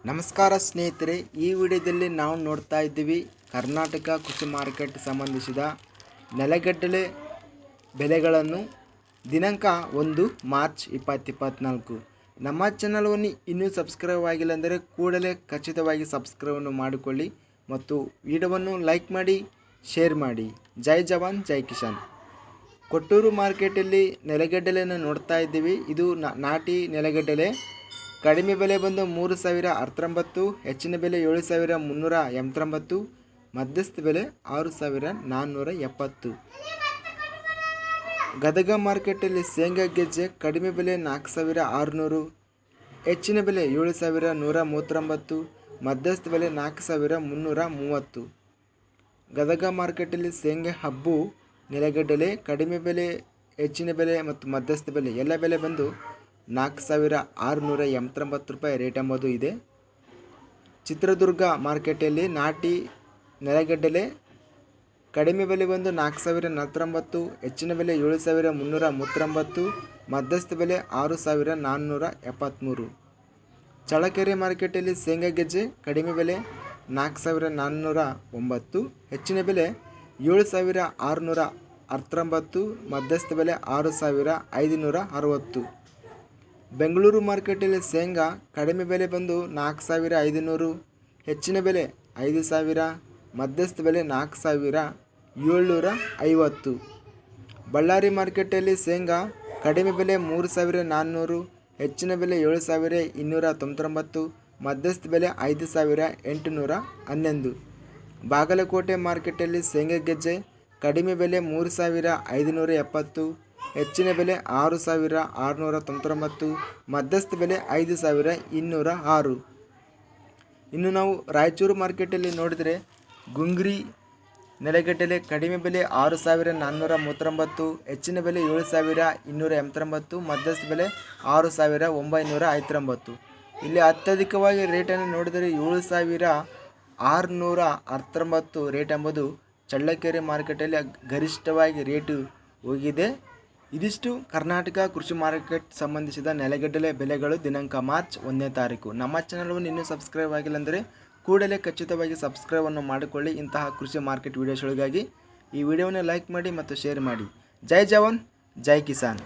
ನಮಸ್ಕಾರ ಸ್ನೇಹಿತರೆ, ಈ ವಿಡಿಯೋದಲ್ಲಿ ನಾವು ನೋಡ್ತಾ ಇದ್ದೀವಿ ಕರ್ನಾಟಕ ಕೃಷಿ ಮಾರ್ಕೆಟ್ ಸಂಬಂಧಿಸಿದ ನೆಲಗಡಲೆ ಬೆಲೆಗಳನ್ನು ದಿನಾಂಕ 1 ಮಾರ್ಚ್ 2024. ನಮ್ಮ ಚಾನಲನ್ನು ಇನ್ನೂ ಸಬ್ಸ್ಕ್ರೈಬ್ ಆಗಿಲ್ಲ ಅಂದರೆ ಕೂಡಲೇ ಖಚಿತವಾಗಿ ಸಬ್ಸ್ಕ್ರೈಬನ್ನು ಮಾಡಿಕೊಳ್ಳಿ ಮತ್ತು ವಿಡಿಯೋವನ್ನು ಲೈಕ್ ಮಾಡಿ, ಶೇರ್ ಮಾಡಿ. ಜೈ ಜವಾನ್ ಜೈ ಕಿಸಾನ್. ಕೊಟ್ಟೂರು ಮಾರ್ಕೆಟಲ್ಲಿ ನೆಲಗಡಲೆಯನ್ನು ನೋಡ್ತಾ ಇದ್ದೀವಿ. ಇದು ನಾಟಿ ನೆಲಗಡಲೆ. ಕಡಿಮೆ ಬೆಲೆ ಬಂದು 3,019, ಹೆಚ್ಚಿನ ಬೆಲೆ 7,389, ಮಧ್ಯಸ್ಥ ಬೆಲೆ 6,470. ಗದಗ ಮಾರ್ಕೆಟಲ್ಲಿ ಶೇಂಗಾ ಗೆಜ್ಜೆ ಕಡಿಮೆ ಬೆಲೆ 4,600, ಹೆಚ್ಚಿನ ಬೆಲೆ 7,139, ಮಧ್ಯಸ್ಥ ಬೆಲೆ 4,330. ಗದಗ ಮಾರ್ಕೆಟಲ್ಲಿ ಶೇಂಗಾ ಹಬ್ಬು ನೆಲಗಡಲೆ ಕಡಿಮೆ ಬೆಲೆ, ಹೆಚ್ಚಿನ ಬೆಲೆ ಮತ್ತು ಮಧ್ಯಸ್ಥ ಬೆಲೆ ಎಲ್ಲ ಬೆಲೆ ಬಂದು 4,689 ರೂಪಾಯಿ ರೇಟ್ ಎಂಬುದು ಇದೆ. ಚಿತ್ರದುರ್ಗ ಮಾರ್ಕೆಟಲ್ಲಿ ನಾಟಿ ನೆಲಗಡಲೆ ಕಡಿಮೆ ಬೆಲೆ ಬಂದು 4,049, ಹೆಚ್ಚಿನ ಬೆಲೆ 7,339, ಮಧ್ಯಸ್ಥ ಬೆಲೆ 6,473. ಚಳ್ಳಕೆರೆ ಮಾರ್ಕೆಟಲ್ಲಿ ಶೇಂಗಾ ಗೆಜ್ಜೆ ಕಡಿಮೆ ಬೆಲೆ 4,409, ಹೆಚ್ಚಿನ ಬೆಲೆ 7,619, ಮಧ್ಯಸ್ಥ ಬೆಲೆ 6,560. ಬೆಂಗಳೂರು ಮಾರ್ಕೆಟಲ್ಲಿ ಶೇಂಗಾ ಕಡಿಮೆ ಬೆಲೆ ಬಂದು 4,500, ಹೆಚ್ಚಿನ ಬೆಲೆ 5,000, ಮಧ್ಯಸ್ಥ ಬೆಲೆ 4,750. ಬಳ್ಳಾರಿ ಮಾರ್ಕೆಟಲ್ಲಿ ಶೇಂಗಾ ಕಡಿಮೆ ಬೆಲೆ 3,400, ಹೆಚ್ಚಿನ ಬೆಲೆ 7,299, ಮಧ್ಯಸ್ಥ ಬೆಲೆ 5,811. ಬಾಗಲಕೋಟೆ ಮಾರ್ಕೆಟಲ್ಲಿ ಶೇಂಗಾ ಗೆಜ್ಜೆ ಕಡಿಮೆ ಬೆಲೆ 3,570, ಹೆಚ್ಚಿನ ಬೆಲೆ 6,699, ಮಧ್ಯಸ್ಥ ಬೆಲೆ 5,206. ಇನ್ನು ನಾವು ರಾಯಚೂರು ಮಾರ್ಕೆಟಲ್ಲಿ ನೋಡಿದರೆ ಗುಂಗ್ರಿ ನೆಲಗಡಲೆ ಕಡಿಮೆ ಬೆಲೆ 6,439, ಹೆಚ್ಚಿನ ಬೆಲೆ 7,289, ಮಧ್ಯಸ್ಥ ಬೆಲೆ 6,919. ಇಲ್ಲಿ ಅತ್ಯಧಿಕವಾಗಿ ರೇಟನ್ನು ನೋಡಿದರೆ 7,619 ರೇಟ್ ಎಂಬುದು ಚಳ್ಳಕೆರೆ ಮಾರ್ಕೆಟಲ್ಲಿ ಗರಿಷ್ಠವಾಗಿ ರೇಟು ಹೋಗಿದೆ. ಇದಿಷ್ಟು ಕರ್ನಾಟಕ ಕೃಷಿ ಮಾರ್ಕೆಟ್ ಸಂಬಂಧಿಸಿದ ನೆಲಗಡಲೆ ಬೆಲೆಗಳು ದಿನಾಂಕ ಮಾರ್ಚ್ 1ನೇ ತಾರೀಕು. ನಮ್ಮ ಚಾನಲನ್ನು ಇನ್ನೂ ಸಬ್ಸ್ಕ್ರೈಬ್ ಆಗಿಲ್ಲ ಅಂದರೆ ಕೂಡಲೇ ಖಚಿತವಾಗಿ ಸಬ್ಸ್ಕ್ರೈಬನ್ನು ಮಾಡಿಕೊಳ್ಳಿ. ಇಂತಹ ಕೃಷಿ ಮಾರ್ಕೆಟ್ ವಿಡಿಯೋಸ್ಗಳಿಗಾಗಿ ಈ ವಿಡಿಯೋವನ್ನು ಲೈಕ್ ಮಾಡಿ ಮತ್ತು ಶೇರ್ ಮಾಡಿ. ಜೈ ಜವಾನ್ ಜೈ ಕಿಸಾನ್.